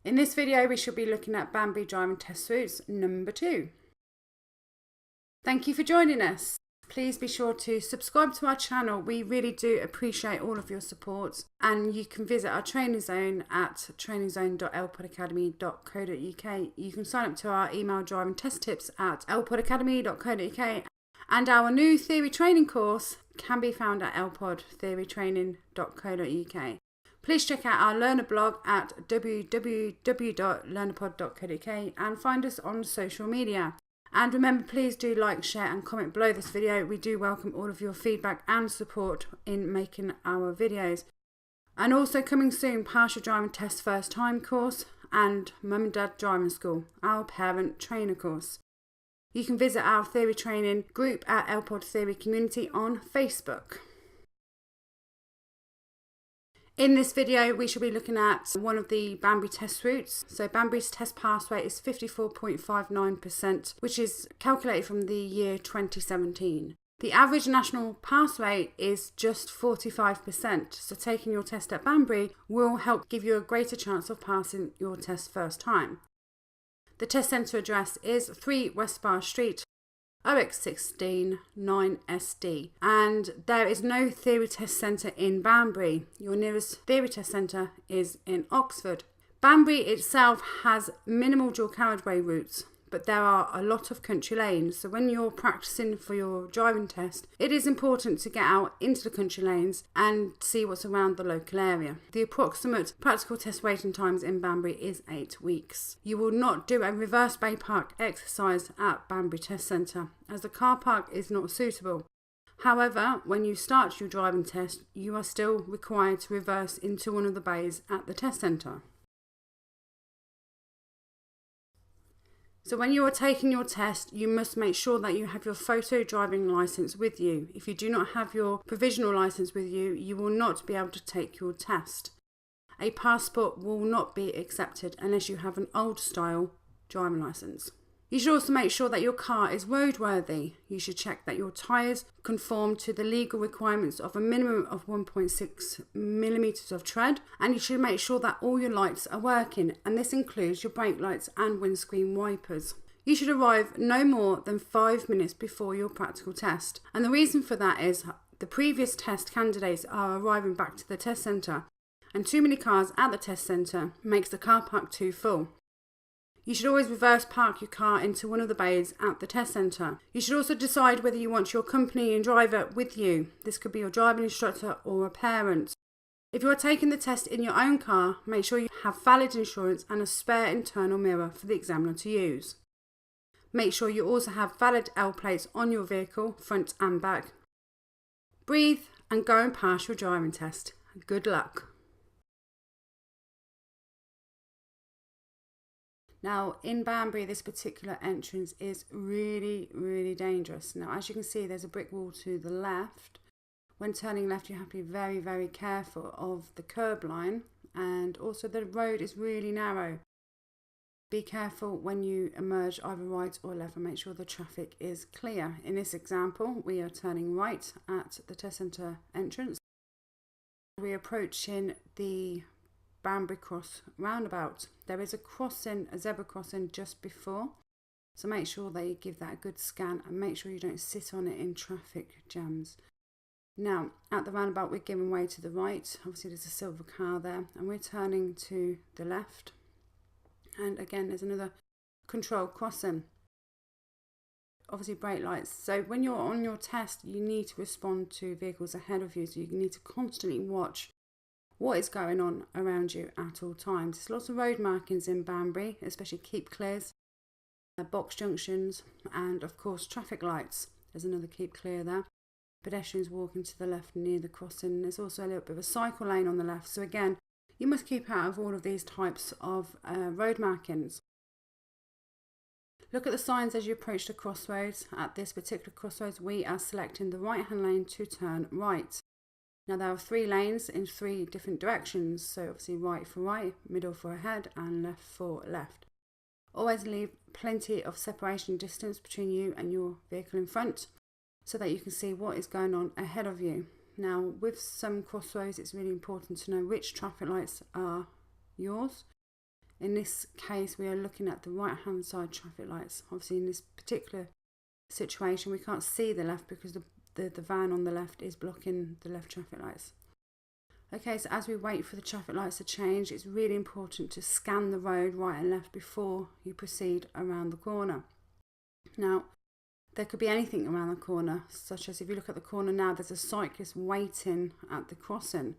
In this video, we shall be looking at Banbury driving test routes number 2. Thank you for joining us. Please be sure to subscribe to our channel. We really do appreciate all of your support, and you can visit our training zone at trainingzone.lpodacademy.co.uk. You can sign up to our email driving test tips at lpodacademy.co.uk, and our new theory training course can be found at lpodtheorytraining.co.uk. Please check out our learner blog at www.learnerpod.co.uk and find us on social media. And remember, please do like, share and comment below this video. We do welcome all of your feedback and support in making our videos. And also coming soon, partial driving test first time course and mum and dad driving school, our parent trainer course. You can visit our theory training group at LPOD Theory Community on Facebook. In this video, we shall be looking at one of the Banbury test routes. So Banbury's test pass rate is 54.59%, which is calculated from the year 2017. The average national pass rate is just 45%, so taking your test at Banbury will help give you a greater chance of passing your test first time. The test centre address is 3 West Bar Street, OX16 9SD, and there is no theory test centre in Banbury. Your nearest theory test centre is in Oxford. Banbury itself has minimal dual carriageway routes, but there are a lot of country lanes, so when you're practicing for your driving test, it is important to get out into the country lanes and see what's around the local area. The approximate practical test waiting times in Banbury is 8 weeks. You will not do a reverse bay park exercise at Banbury Test Centre, as the car park is not suitable. However, when you start your driving test, you are still required to reverse into one of the bays at the test centre. So when you are taking your test, you must make sure that you have your photo driving licence with you. If you do not have your provisional licence with you, you will not be able to take your test. A passport will not be accepted unless you have an old style driving licence. You should also make sure that your car is roadworthy. You should check that your tyres conform to the legal requirements of a minimum of 1.6 millimetres of tread, and you should make sure that all your lights are working, and this includes your brake lights and windscreen wipers. You should arrive no more than 5 minutes before your practical test, and the reason for that is the previous test candidates are arriving back to the test centre, and too many cars at the test centre makes the car park too full. You should always reverse park your car into one of the bays at the test centre. You should also decide whether you want your company and driver with you. This could be your driving instructor or a parent. If you are taking the test in your own car, make sure you have valid insurance and a spare internal mirror for the examiner to use. Make sure you also have valid L plates on your vehicle, front and back. Breathe and go and pass your driving test. Good luck. Now in Banbury, this particular entrance is really dangerous. Now as you can see, there's a brick wall to the left. When turning left, you have to be very careful of the curb line, and also the road is really narrow. Be careful when you emerge either right or left and make sure the traffic is clear. In this example, we are turning right at the test centre entrance. We're approaching the Banbury Cross roundabout. There is a zebra crossing just before, so make sure that you give that a good scan and make sure you don't sit on it in traffic jams. Now at the roundabout, we're giving way to the right. Obviously there's a silver car there, and we're turning to the left, and again there's another controlled crossing. Obviously brake lights. So when you're on your test, you need to respond to vehicles ahead of you, so you need to constantly watch what is going on around you at all times. There's lots of road markings in Banbury, especially keep clears, box junctions, and of course traffic lights. There's another keep clear there. Pedestrians walking to the left near the crossing. There's also a little bit of a cycle lane on the left, so again you must keep out of all of these types of road markings. Look at the signs as you approach the crossroads. At this particular crossroads, we are selecting the right hand lane to turn right. Now there are 3 lanes in 3 different directions, so obviously right for right, middle for ahead and left for left. Always leave plenty of separation distance between you and your vehicle in front so that you can see what is going on ahead of you. Now with some crossroads, it's really important to know which traffic lights are yours In this case, we are looking at the right hand side traffic lights. Obviously in this particular situation we can't see the left because the van on the left is blocking the left traffic lights. Okay, so as we wait for the traffic lights to change, it's really important to scan the road right and left before you proceed around the corner. Now, there could be anything around the corner, such as if you look at the corner now, there's a cyclist waiting at the crossing.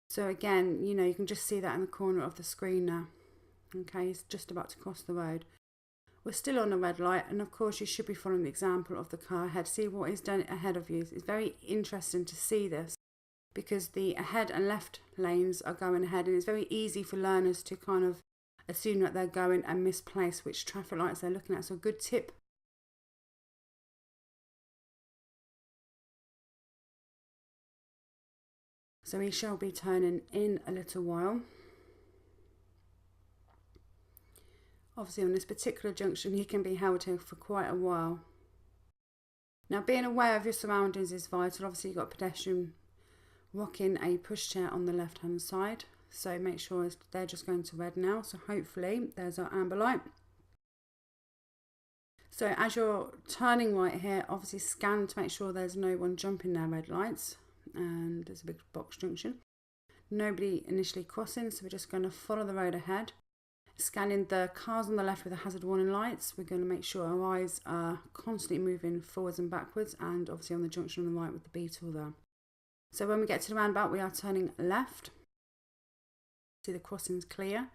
So again, you know, you can just see that in the corner of the screen now. Okay, he's just about to cross the road. We're still on a red light, and of course you should be following the example of the car ahead. See what he's done ahead of you. It's very interesting to see this, because the ahead and left lanes are going ahead, and it's very easy for learners to kind of assume that they're going and misplace which traffic lights they're looking at. So a good tip. So he shall be turning in a little while. Obviously on this particular junction he can be held here for quite a while. Now, being aware of your surroundings is vital. Obviously you've got a pedestrian rocking a pushchair on the left hand side, so make sure they're just going to red now. So hopefully there's our amber light. So as you're turning right here, obviously scan to make sure there's no one jumping their red lights, and there's a big box junction. Nobody initially crossing, so we're just going to follow the road ahead. Scanning the cars on the left with the hazard warning lights. We're going to make sure our eyes are constantly moving forwards and backwards, and obviously on the junction on the right with the beetle there. So when we get to the roundabout, we are turning left. See, the crossing's clear.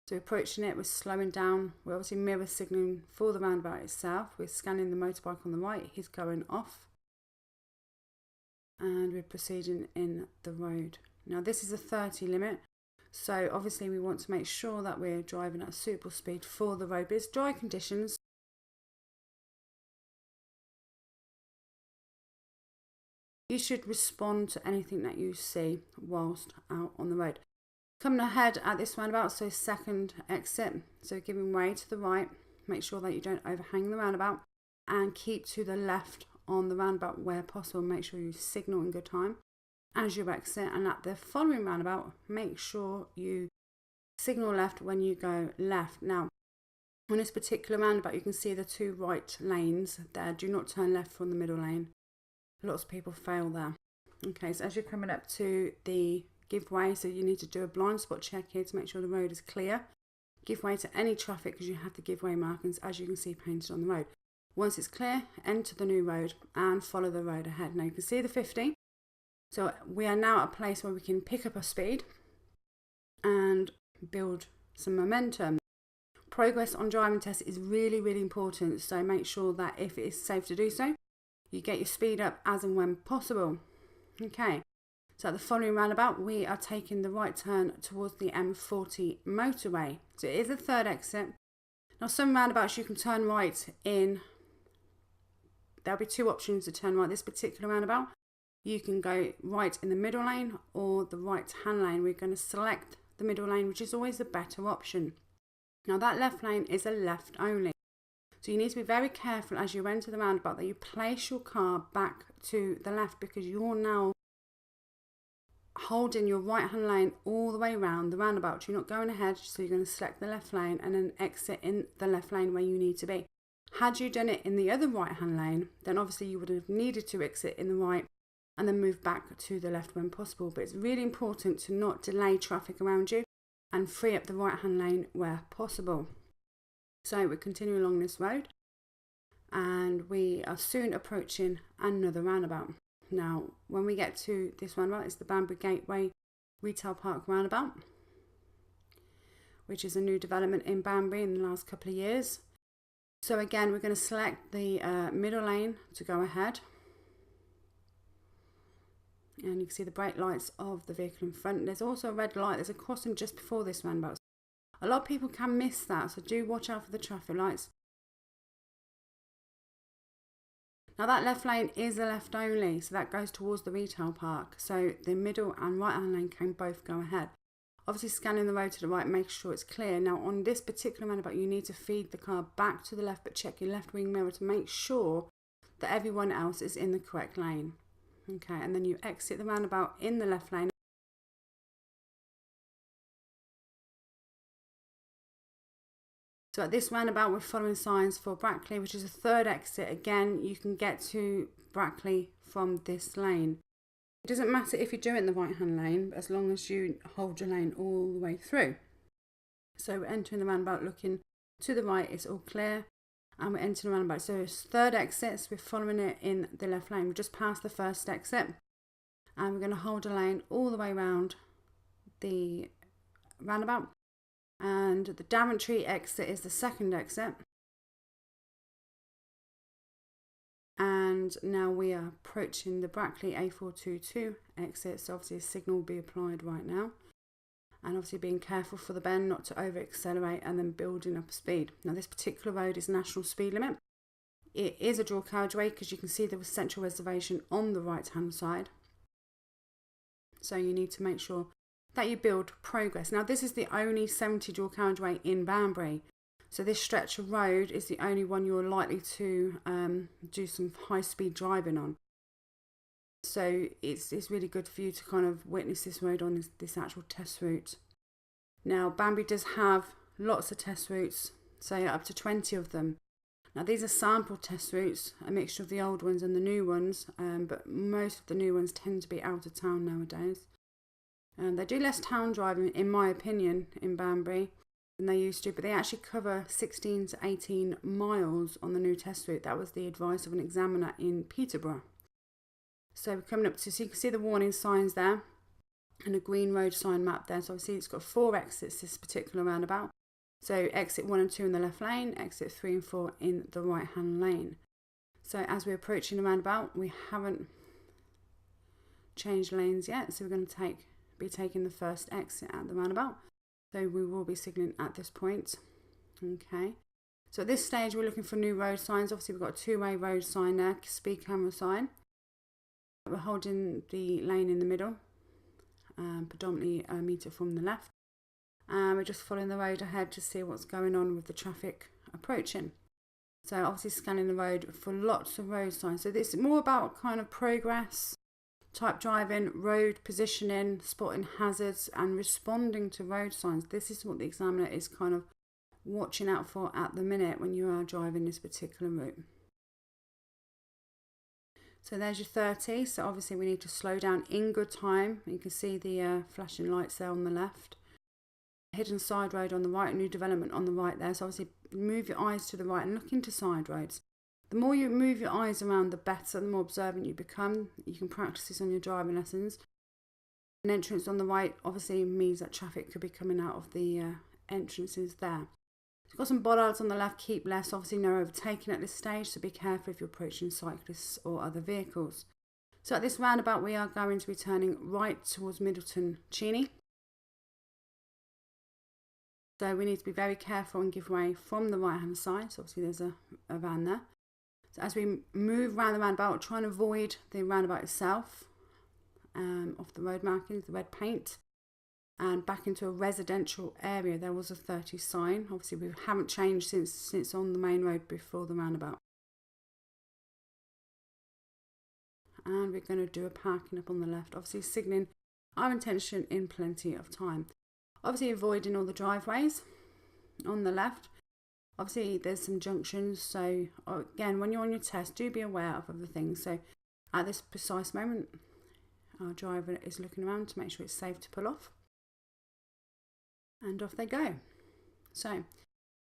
So we're approaching it, we're slowing down. We're obviously mirror signalling for the roundabout itself. We're scanning the motorbike on the right, he's going off. And we're proceeding in the road. Now this is a 30 limit. So obviously we want to make sure that we're driving at a suitable speed for the road. But it's dry conditions. You should respond to anything that you see whilst out on the road. Coming ahead at this roundabout, so second exit, so giving way to the right. Make sure that you don't overhang the roundabout, and keep to the left on the roundabout where possible. Make sure you signal in good time as you exit, and at the following roundabout make sure you signal left when you go left. Now on this particular roundabout you can see the two right lanes there. Do not turn left from the middle lane. Lots of people fail there. Okay, so as you're coming up to the give way, so you need to do a blind spot check here to make sure the road is clear. Give way to any traffic because you have the give way markings, as you can see painted on the road. Once it's clear, enter the new road and follow the road ahead. Now you can see the 50. So we are now at a place where we can pick up our speed and build some momentum. Progress on driving tests is really, really important. So make sure that if it is safe to do so, you get your speed up as and when possible. Okay, so at the following roundabout, we are taking the right turn towards the M40 motorway. So it is a third exit. Now some roundabouts you can turn right in. There'll be two options to turn right. This particular roundabout, you can go right in the middle lane or the right hand lane. We're going to select the middle lane, which is always the better option. Now that left lane is a left only. So you need to be very careful as you enter the roundabout that you place your car back to the left, because you're now holding your right hand lane all the way around the roundabout. You're not going ahead, so you're going to select the left lane and then exit in the left lane where you need to be. Had you done it in the other right hand lane, then obviously you would have needed to exit in the right and then move back to the left when possible. But it's really important to not delay traffic around you and free up the right hand lane where possible. So we continue along this road and we are soon approaching another roundabout. Now when we get to this roundabout, it's the Banbury Gateway Retail Park roundabout, which is a new development in Banbury in the last couple of years. So again, we're going to select the middle lane to go ahead. And you can see the brake lights of the vehicle in front. There's also a red light. There's a crossing just before this roundabout. A lot of people can miss that, so do watch out for the traffic lights. Now that left lane is a left only, so that goes towards the retail park. So the middle and right hand lane can both go ahead. Obviously scanning the road to the right, make sure it's clear. Now on this particular roundabout you need to feed the car back to the left, but check your left wing mirror to make sure that everyone else is in the correct lane. Okay, and then you exit the roundabout in the left lane So at this roundabout, we're following signs for Brackley, which is a third exit. Again, you can get to Brackley from this lane. It doesn't matter if you do it in the right-hand lane, as long as you hold your lane all the way through. So we're entering the roundabout, looking to the right, it's all clear, and we're entering the roundabout. So it's third exit, so we're following it in the left lane. We're just past the first exit, and we're going to hold a lane all the way around the roundabout. And the Daventry exit is the second exit. And now we are approaching the Brackley A422 exit, so obviously a signal will be applied right now. And obviously being careful for the bend, not to over accelerate and then building up speed. Now this particular road is national speed limit. It is a dual carriageway because you can see there was central reservation on the right hand side. So you need to make sure that you build progress. Now this is the only 70 dual carriageway in Banbury. So this stretch of road is the only one you're likely to do some high speed driving on. So it's really good for you to kind of witness this road on this actual test route. Now Banbury does have lots of test routes, say up to 20 of them. Now these are sample test routes, a mixture of the old ones and the new ones, but most of the new ones tend to be out of town nowadays. They do less town driving, in my opinion, in Banbury than they used to, but they actually cover 16 to 18 miles on the new test route. That was the advice of an examiner in Peterborough. So we're coming up to, so you can see the warning signs there and a green road sign map there. So obviously it's got 4 exits, this particular roundabout. So exit 1 and 2 in the left lane, exit 3 and 4 in the right hand lane. So as we're approaching the roundabout, we haven't changed lanes yet, so we're going to be taking the first exit at the roundabout. So we will be signalling at this point. Okay. So at this stage, we're looking for new road signs. Obviously, we've got a 2-way road sign there, speed camera sign. We're holding the lane in the middle, predominantly a metre from the left. And we're just following the road ahead to see what's going on with the traffic approaching. So obviously scanning the road for lots of road signs. So this is more about kind of progress, type driving, road positioning, spotting hazards and responding to road signs. This is what the examiner is kind of watching out for at the minute when you are driving this particular route. So there's your 30. So obviously we need to slow down in good time. You can see the flashing lights there on the left. Hidden side road on the right, new development on the right there. So obviously move your eyes to the right and look into side roads. The more you move your eyes around, the better, the more observant you become. You can practice this on your driving lessons. An entrance on the right obviously means that traffic could be coming out of the entrances there. You've got some bollards on the left, keep less, obviously no overtaking at this stage, so be careful if you're approaching cyclists or other vehicles. So at this roundabout we are going to be turning right towards Middleton Cheney. So we need to be very careful and give way from the right hand side. So obviously there's a van there. So as we move around the roundabout, try and avoid the roundabout itself, off the road markings, the red paint, and back into a residential area. There was a 30 sign. Obviously we haven't changed since on the main road before the roundabout. And we're going to do a parking up on the left, obviously signalling our intention in plenty of time. Obviously avoiding all the driveways on the left. Obviously there's some junctions, so again when you're on your test do be aware of other things. So at this precise moment our driver is looking around to make sure it's safe to pull off, and off they go. So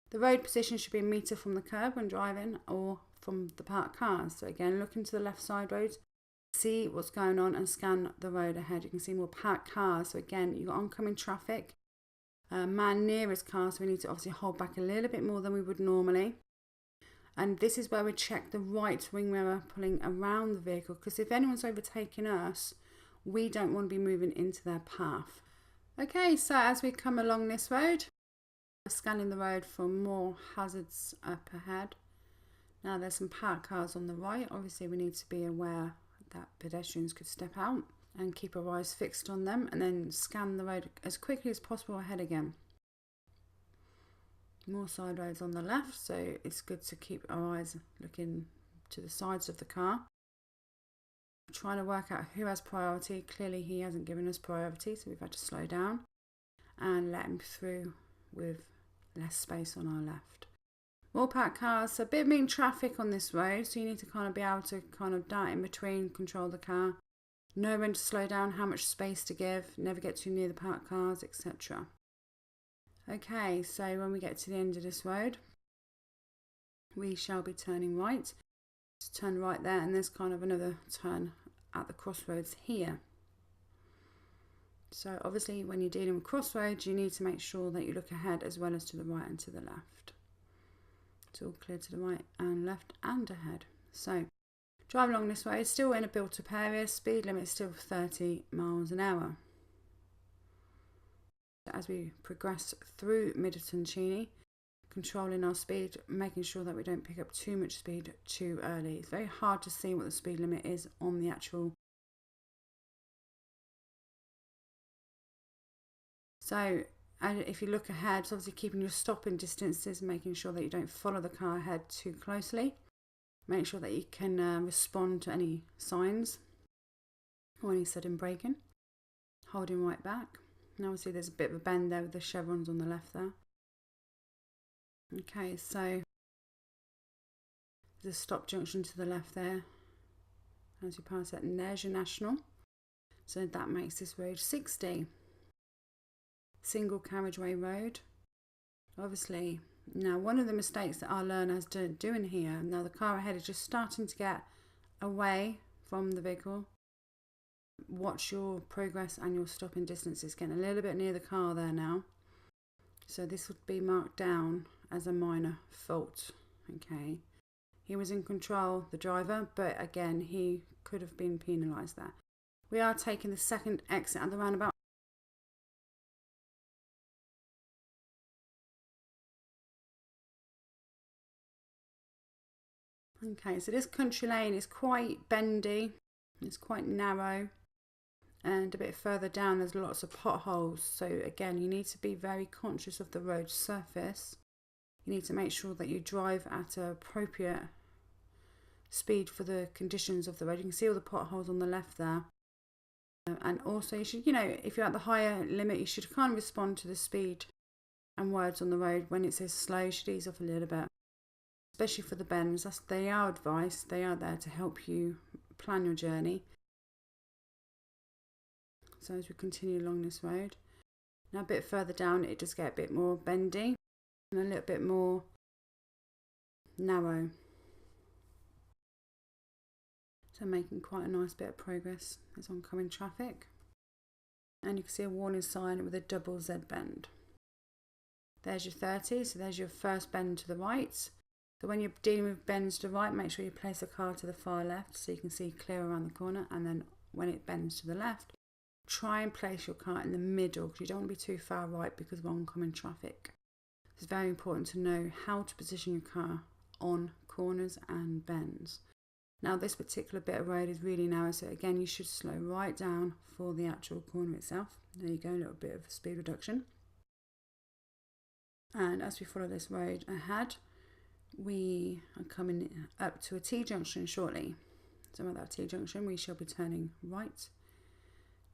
the road position should be a metre from the curb when driving or from the parked cars. So again, look into the left side roads, see what's going on and scan the road ahead. You can see more parked cars, so again you've got oncoming traffic, man near his car, so we need to obviously hold back a little bit more than we would normally. And this is where we check the right wing mirror pulling around the vehicle, because if anyone's overtaking us, we don't want to be moving into their path. Okay, so as we come along this road, we're scanning the road for more hazards up ahead. Now there's some parked cars on the right. Obviously we need to be aware that pedestrians could step out and keep our eyes fixed on them, and then scan the road as quickly as possible ahead again. More side roads on the left, so it's good to keep our eyes looking to the sides of the car. Trying to work out who has priority. Clearly he hasn't given us priority, so we've had to slow down and let him through with less space on our left. More parked cars, so a bit of mean traffic on this road, so you need to kind of be able to kind of dart in between, control the car, know when to slow down, how much space to give, never get too near the parked cars, etc. Okay, so when we get to the end of this road, we shall be turning right. Just turn right there, and there's kind of another turn at the crossroads here. So obviously when you're dealing with crossroads, you need to make sure that you look ahead as well as to the right and to the left. It's all clear to the right and left and ahead. So drive along this way, still in a built-up area, speed limit is still 30 miles an hour. As we progress through Middleton Cheney, controlling our speed, making sure that we don't pick up too much speed too early. It's very hard to see what the speed limit is on the actual. So if you look ahead, it's obviously keeping your stopping distances, making sure that you don't follow the car ahead too closely. Make sure that you can respond to any signs or any sudden braking. Holding right back. And obviously there's a bit of a bend there with the chevrons on the left there. Okay, so there's a stop junction to the left there as you pass that, and there's your national. So that makes this road 60. Single carriageway road. Obviously, now one of the mistakes that our learners doing here, now the car ahead is just starting to get away from the vehicle. Watch your progress and your stopping distance. It's getting a little bit near the car there now. So this would be marked down as a minor fault. Okay, he was in control, the driver, but again he could have been penalised there. We are taking the second exit at the roundabout. Okay, so this country lane is quite bendy, it's quite narrow, and a bit further down there's lots of potholes. So again, you need to be very conscious of the road surface. You need to make sure that you drive at an appropriate speed for the conditions of the road. You can see all the potholes on the left there. And also you should, if you're at the higher limit, you should kind of respond to the speed and words on the road. When it says slow, you should ease off a little bit. Especially for the bends, they are advice, they are there to help you plan your journey. So as we continue along this road, now a bit further down it does get a bit more bendy and a little bit more narrow. So making quite a nice bit of progress. There's oncoming traffic, and you can see a warning sign with a double Z bend. There's your 30, so there's your first bend to the right. So when you're dealing with bends to the right, make sure you place the car to the far left so you can see clear around the corner. And then when it bends to the left, try and place your car in the middle, because you don't want to be too far right because of oncoming traffic. It's very important to know how to position your car on corners and bends. Now this particular bit of road is really narrow, so again you should slow right down for the actual corner itself. There you go, a little bit of speed reduction. And as we follow this road ahead, we are coming up to a T-junction shortly. So at that T-junction we shall be turning right.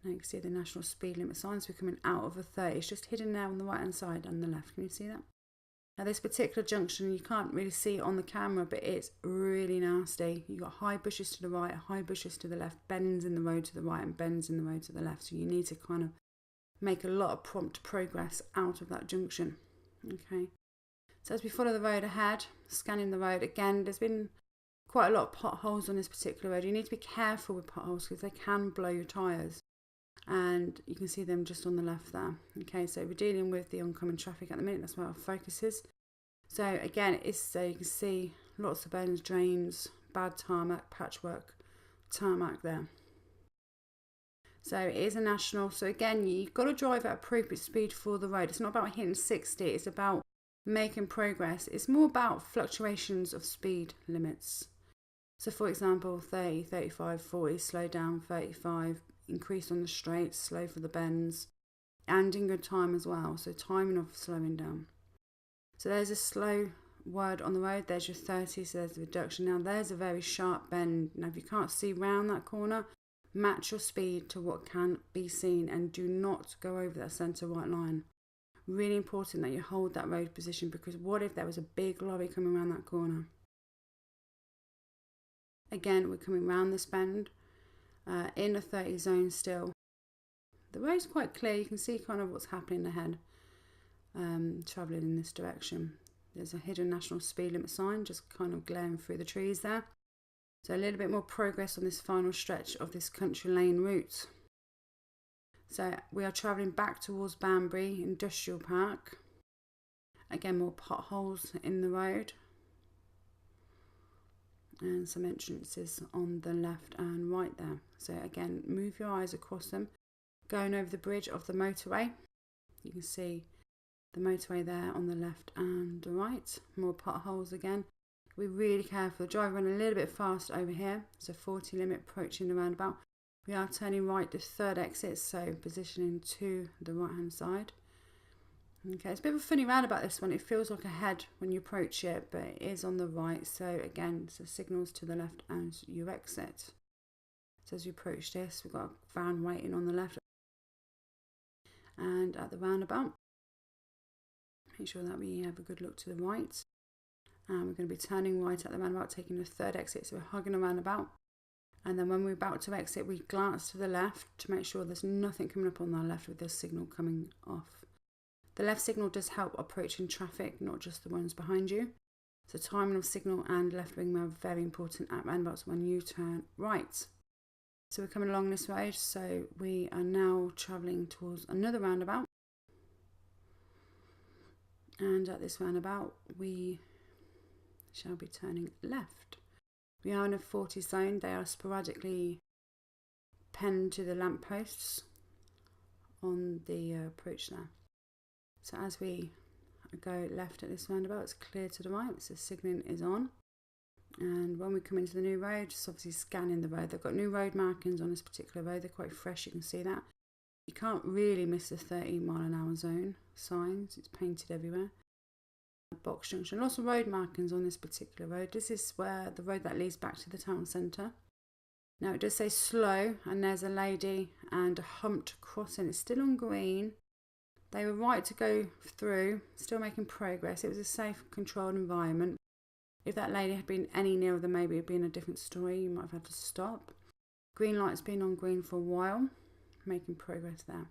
Now you can see the national speed limit signs. We're coming out of a 30. It's just hidden there on the right hand side and the left. Can you see that? Now this particular junction, you can't really see it on the camera, but it's really nasty. You've got high bushes to the right, high bushes to the left, bends in the road to the right and bends in the road to the left. So you need to kind of make a lot of prompt progress out of that junction. Okay. So as we follow the road ahead, scanning the road, again, there's been quite a lot of potholes on this particular road. You need to be careful with potholes because they can blow your tyres. And you can see them just on the left there. Okay, so we're dealing with the oncoming traffic at the minute. That's where our focus is. So again, it's you can see lots of bends, drains, bad tarmac, patchwork tarmac there. So it is a national. So again, you've got to drive at appropriate speed for the road. It's not about hitting 60. It's about making progress. It's more about fluctuations of speed limits. So for example, 30, 35, 40, slow down, 35, increase on the straights, slow for the bends, and in good time as well. So timing of slowing down. So there's a slow word on the road. There's your 30, so there's the reduction. Now there's a very sharp bend. Now if you can't see round that corner, match your speed to what can be seen and do not go over that centre white line. Really important that you hold that road position, because what if there was a big lorry coming around that corner? Again, we're coming round this bend in a 30 zone still. The road's quite clear, you can see kind of what's happening ahead, travelling in this direction. There's a hidden national speed limit sign just kind of glaring through the trees there. So a little bit more progress on this final stretch of this country lane route. So we are travelling back towards Banbury Industrial Park. Again, more potholes in the road. And some entrances on the left and right there. So again, move your eyes across them. Going over the bridge of the motorway. You can see the motorway there on the left and the right. More potholes again. Be really careful. The driver running a little bit fast over here. So 40 limit approaching the roundabout. We are turning right to third exit, so positioning to the right hand side. Okay, it's a bit of a funny roundabout, this one. It feels like a head when you approach it, but it is on the right. So again, so signals to the left as you exit. So as you approach this, we've got a van waiting on the left. And at the roundabout, make sure that we have a good look to the right. And we're going to be turning right at the roundabout, taking the third exit. So we're hugging the roundabout. And then when we're about to exit, we glance to the left to make sure there's nothing coming up on our left with this signal coming off. The left signal does help approaching traffic, not just the ones behind you. So timing of signal and left wing are very important at roundabouts when you turn right. So we're coming along this road, so we are now travelling towards another roundabout. And at this roundabout, we shall be turning left. We are in a 40 zone. They are sporadically penned to the lampposts on the approach there. So as we go left at this roundabout, it's clear to the right, so signalling is on. And when we come into the new road, just obviously scanning the road. They've got new road markings on this particular road. They're quite fresh, you can see that. You can't really miss the 30-mile-an-hour zone signs. It's painted everywhere. Box junction, lots of road markings on this particular road. This is where the road that leads back to the town centre. Now it does say slow, and there's a lady and a humped crossing. It's still on green. They were right to go through, still making progress. It was a safe, controlled environment. If that lady had been any nearer, then maybe it would be in a different story. You might have had to stop. Green light's been on green for a while, making progress there.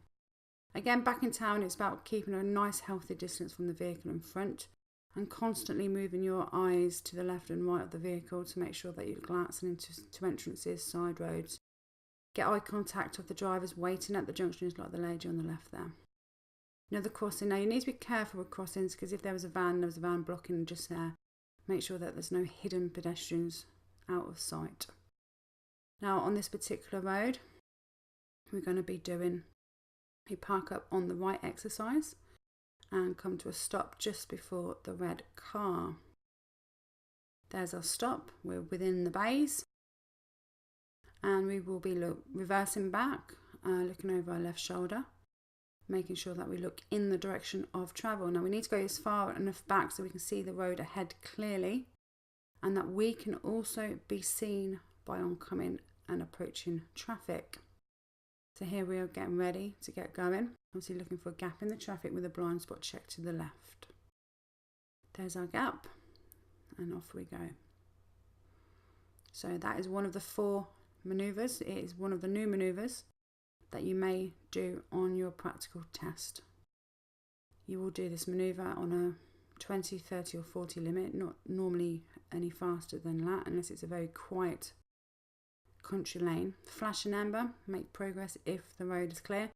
Again, back in town, it's about keeping a nice, healthy distance from the vehicle in front, and constantly moving your eyes to the left and right of the vehicle to make sure that you're glancing into entrances, side roads. Get eye contact of the drivers waiting at the junctions, like the lady on the left there. Another crossing. Now you need to be careful with crossings, because if there was a van blocking just there. Make sure that there's no hidden pedestrians out of sight. Now on this particular road, we're going to be doing a park up on the right exercise and come to a stop just before the red car. There's our stop. We're within the bays, and we will be reversing back, looking over our left shoulder, making sure that we look in the direction of travel. Now we need to go as far enough back so we can see the road ahead clearly, and that we can also be seen by oncoming and approaching traffic. So here we are getting ready to get going. Obviously looking for a gap in the traffic with a blind spot check to the left. There's our gap, and off we go. So that is one of the 4 manoeuvres. It is one of the new manoeuvres that you may do on your practical test. You will do this manoeuvre on a 20, 30 or 40 limit, not normally any faster than that unless it's a very quiet country lane. Flash and amber, make progress if the road is clear.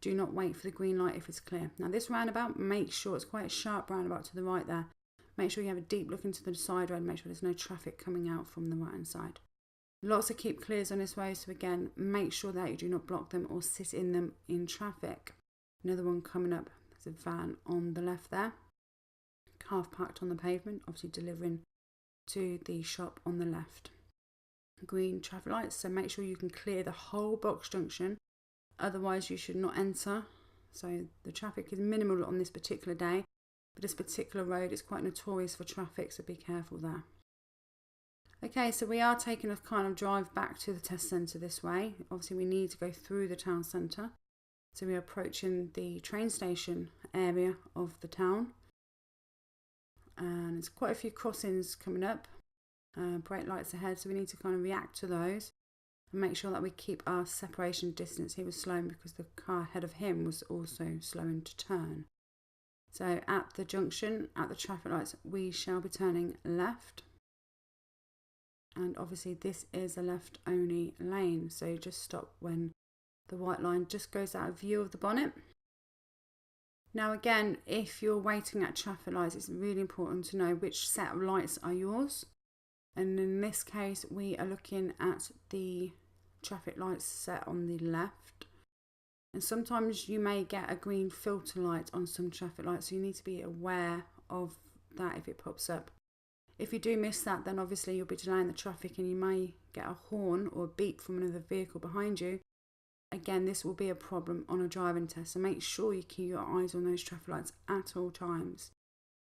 Do not wait for the green light if it's clear. Now this roundabout, make sure it's quite a sharp roundabout to the right there. Make sure you have a deep look into the side road, make sure there's no traffic coming out from the right hand side. Lots of keep clears on this road, so again, make sure that you do not block them or sit in them in traffic. Another one coming up, there's a van on the left there, half parked on the pavement, obviously delivering to the shop on the left. Green traffic lights, so make sure you can clear the whole box junction, otherwise you should not enter. So the traffic is minimal on this particular day, but this particular road is quite notorious for traffic, so be careful there. Okay, so we are taking a kind of drive back to the test centre this way. Obviously we need to go through the town centre. So we're approaching the train station area of the town, and there's quite a few crossings coming up, brake lights ahead, so we need to kind of react to those and make sure that we keep our separation distance. He was slowing because the car ahead of him was also slowing to turn. So at the junction, at the traffic lights, we shall be turning left. And obviously this is a left only lane, so just stop when the white line just goes out of view of the bonnet. Now again, if you're waiting at traffic lights, it's really important to know which set of lights are yours. And in this case, we are looking at the traffic lights set on the left. And sometimes you may get a green filter light on some traffic lights, so you need to be aware of that if it pops up. If you do miss that, then obviously you'll be delaying the traffic and you may get a horn or a beep from another vehicle behind you. Again, this will be a problem on a driving test, so make sure you keep your eyes on those traffic lights at all times.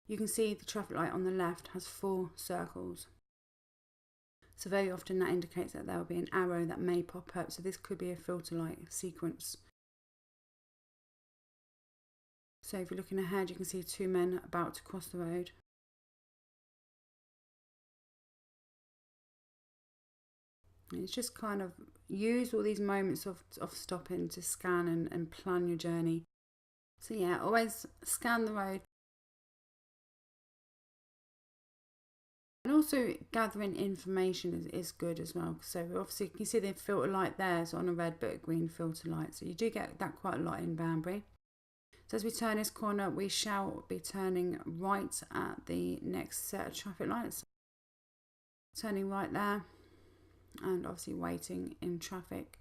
You can see the traffic light on the left has 4 circles. So very often that indicates that there will be an arrow that may pop up, so this could be a filter light sequence. So if you're looking ahead, you can see 2 men about to cross the road. And it's just kind of use all these moments of stopping to scan and plan your journey. So yeah, always scan the road. And also gathering information is good as well. So obviously you can see the filter light there is on a red but a green filter light. So you do get that quite a lot in Banbury. So as we turn this corner, we shall be turning right at the next set of traffic lights. Turning right there. And obviously waiting in traffic.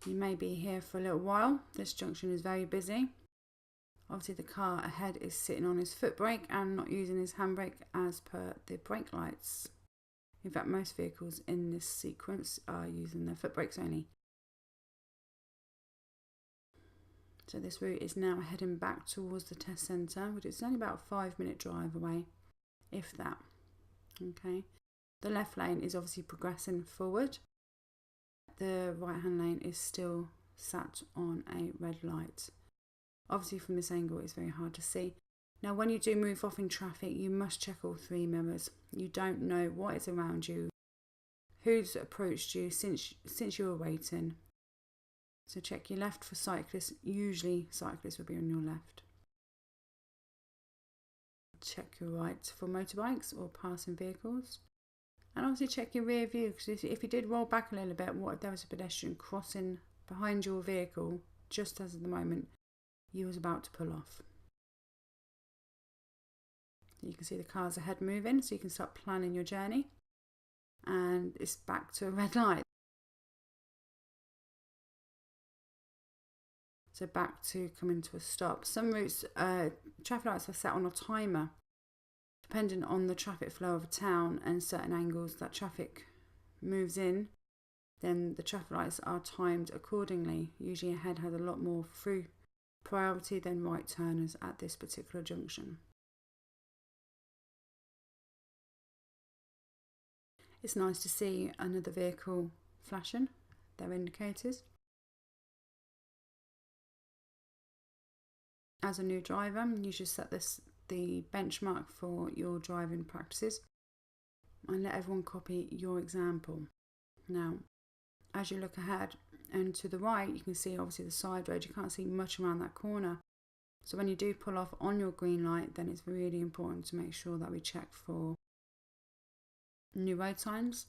You may be here for a little while. This junction is very busy. Obviously the car ahead is sitting on his foot brake and not using his handbrake as per the brake lights. In fact, most vehicles in this sequence are using their foot brakes only. So this route is now heading back towards the test centre, which is only about a 5-minute drive away, if that. Okay. The left lane is obviously progressing forward. The right hand lane is still sat on a red light. Obviously from this angle it's very hard to see. Now when you do move off in traffic, you must check all 3 mirrors. You don't know what is around you, who's approached you since you were waiting. So check your left for cyclists. Usually cyclists will be on your left. Check your right for motorbikes or passing vehicles. And obviously check your rear view, because if you did roll back a little bit, what if there was a pedestrian crossing behind your vehicle just as at the moment you was about to pull off. You can see the cars ahead moving, so you can start planning your journey. And it's back to a red light. So back to coming to a stop. Some routes, traffic lights are set on a timer. Depending on the traffic flow of a town and certain angles that traffic moves in, then the traffic lights are timed accordingly. Usually ahead has a lot more through priority than right turners at this particular junction. It's nice to see another vehicle flashing their indicators. As a new driver, you should set the benchmark for your driving practices and let everyone copy your example. Now, as you look ahead and to the right, you can see obviously the side road. You can't see much around that corner. So when you do pull off on your green light, then it's really important to make sure that we check for new road signs,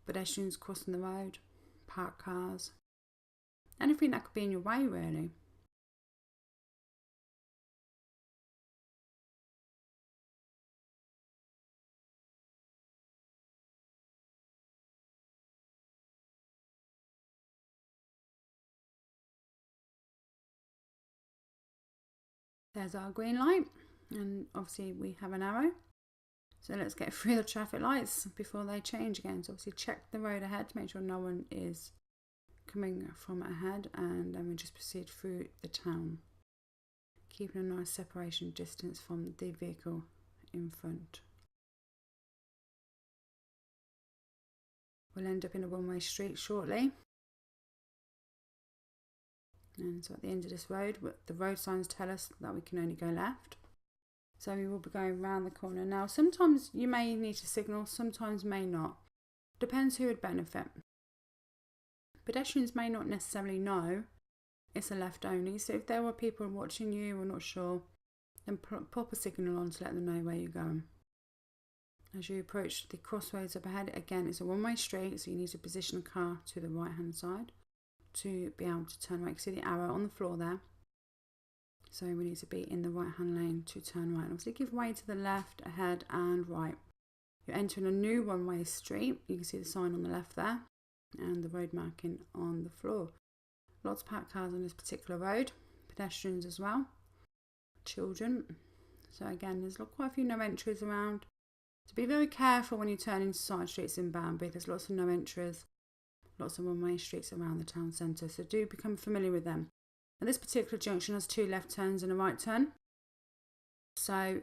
pedestrians crossing the road, parked cars, anything that could be in your way really. There's our green light, and obviously we have an arrow. So let's get through the traffic lights before they change again. So obviously check the road ahead to make sure no one is coming from ahead, and then we just proceed through the town, keeping a nice separation distance from the vehicle in front. We'll end up in a one-way street shortly. And so at the end of this road, the road signs tell us that we can only go left. So we will be going round the corner. Now, sometimes you may need to signal, sometimes may not. Depends who would benefit. Pedestrians may not necessarily know it's a left only. So if there were people watching you or not sure, then pop a signal on to let them know where you're going. As you approach the crossroads up ahead, again, it's a one-way street, so you need to position the car to the right-hand side to be able to turn right. You can see the arrow on the floor there. So we need to be in the right-hand lane to turn right. Obviously, give way to the left, ahead and right. You're entering a new one-way street. You can see the sign on the left there and the road marking on the floor. Lots of parked cars on this particular road. Pedestrians as well. Children. So again, there's quite a few no entries around. So be very careful when you turn into side streets in Banbury. There's lots of no entries, lots of one-way streets around the town centre. So do become familiar with them. And this particular junction has 2 left turns and a right turn. So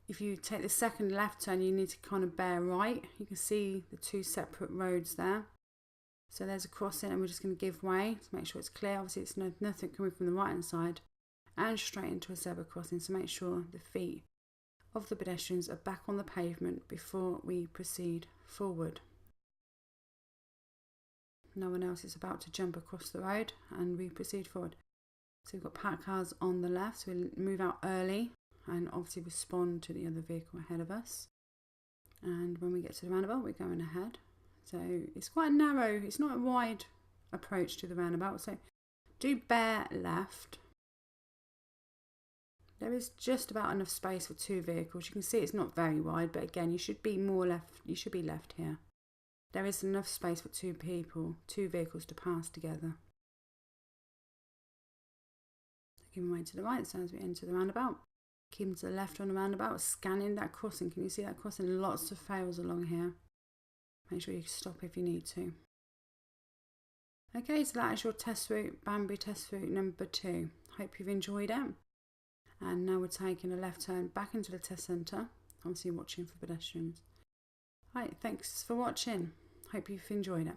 if you take the second left turn, you need to kind of bear right. You can see the 2 separate roads there. So there's a crossing and we're just going to give way to make sure it's clear. Obviously it's nothing coming from the right hand side and straight into a zebra crossing. So make sure the feet of the pedestrians are back on the pavement before we proceed forward. No one else is about to jump across the road and we proceed forward. So we've got parked cars on the left, so we'll move out early and obviously respond to the other vehicle ahead of us. And when we get to the roundabout, we're going ahead. So it's quite narrow, it's not a wide approach to the roundabout, so do bear left. There is just about enough space for 2 vehicles. You can see it's not very wide, but again, you should be more left. You should be left here. There is enough space for 2 vehicles to pass together. Giving way to the right, so as we enter the roundabout. Keeping to the left on the roundabout, scanning that crossing. Can you see that crossing? Lots of fails along here. Make sure you stop if you need to. Okay, so that is your test route, Banbury test route number 2. Hope you've enjoyed it. And now we're taking a left turn back into the test centre. Obviously watching for pedestrians. Right, thanks for watching. Hope you've enjoyed it.